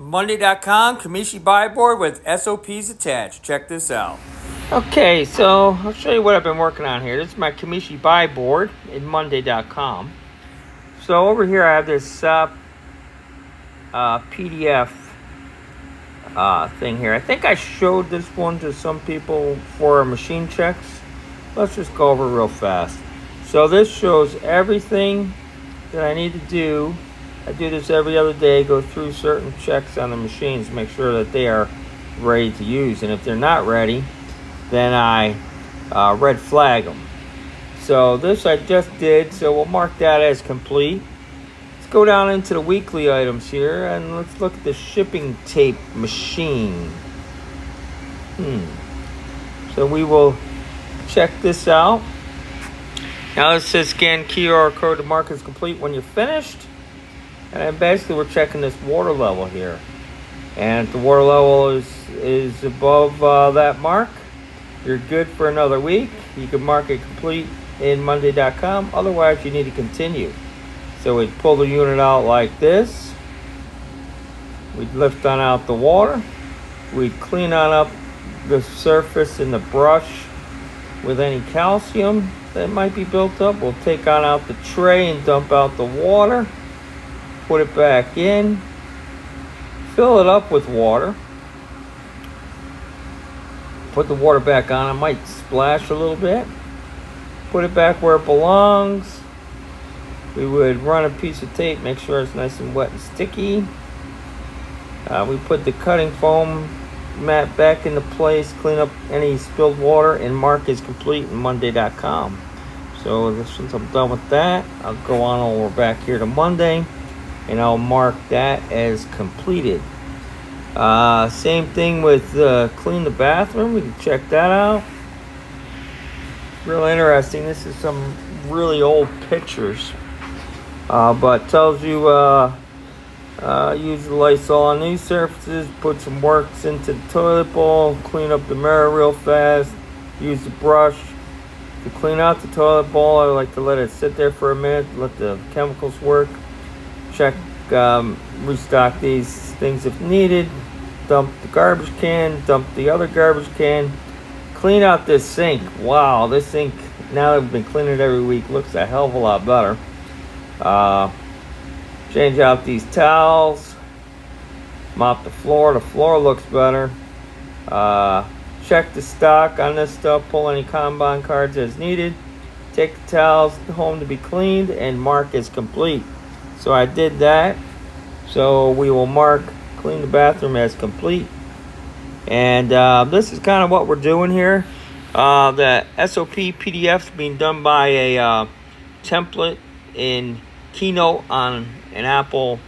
Monday.com, KAMISHIBAI Board with SOPs attached. Check this out. Okay, so I'll show you what I've been working on here. This is my KAMISHIBAI board in Monday.com. So over here I have this SOP PDF thing here. I think I showed this one to some people for machine checks. Let's just go over real fast. So this shows everything that I need to do. I do this every other day, go through certain checks on the machines, make sure that they are ready to use. And if they're not ready, then I red flag them. So this I just did, so we'll mark that as complete. Let's go down into the weekly items here, and let's look at the shipping tape machine. So we will check this out. Now it says scan QR code to mark as complete when you're finished. And then basically we're checking this water level here. And if the water level is above that mark, you're good for another week. You can mark it complete in Monday.com. Otherwise, you need to continue. So we'd pull the unit out like this. We'd lift on out the water. We'd clean on up the surface in the brush with any calcium that might be built up. We'll take on out the tray and dump out the water. Put it back in. Fill it up with water. Put the water back on. It might splash a little bit. Put it back where it belongs. We would run a piece of tape, make sure it's nice and wet and sticky. We put the cutting foam mat back into place, clean up any spilled water, and mark is complete in Monday.com. So since I'm done with that, I'll go on over back here to Monday, and I'll mark that as completed. Same thing with clean the bathroom. We can check that out. Real interesting. This is some really old pictures, but tells you use the Lysol on these surfaces, put some works into the toilet bowl, clean up the mirror real fast, use the brush to clean out the toilet bowl. I like to let it sit there for a minute, let the chemicals work. Check, restock these things if needed. Dump the garbage can, dump the other garbage can. Clean out this sink. Wow, this sink, now that we've been cleaning it every week, looks a hell of a lot better. Change out these towels. Mop the floor. The floor looks better. Check the stock on this stuff. Pull any Kanban cards as needed. Take the towels home to be cleaned and mark as complete. So I did that. So we will mark clean the bathroom as complete. And this is kind of what we're doing here. The SOP PDF is being done by a template in Keynote on an Apple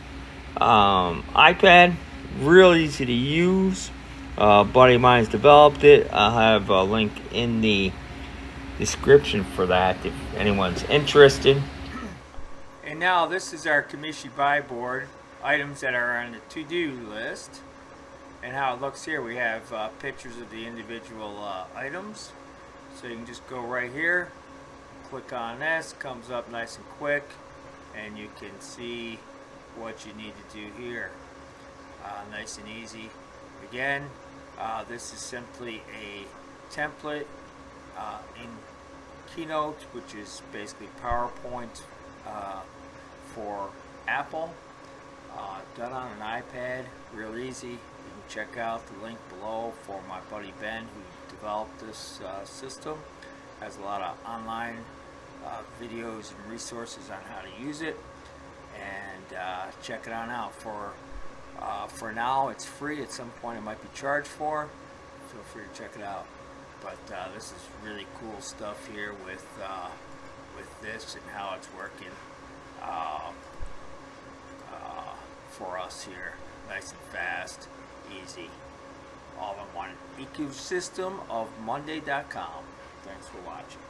iPad. Real easy to use. A buddy of mine's developed it. I'll have a link in the description for that if anyone's interested. And now this is our KAMISHIBAI board. Items that are on the to-do list. And how it looks here, we have pictures of the individual items. So you can just go right here, click on this, comes up nice and quick, and you can see what you need to do here. Nice and easy. Again, this is simply a template in Keynote, which is basically PowerPoint for Apple. Done on an iPad, real easy. You can check out the link below for my buddy Ben, who developed this system. Has a lot of online videos and resources on how to use it, and check it on out. For now, it's free. At some point, it might be charged for. Feel free to check it out. But this is really cool stuff here with this and how it's working. For us here, nice and fast, easy, all in one ecosystem of Monday.com. Thanks for watching.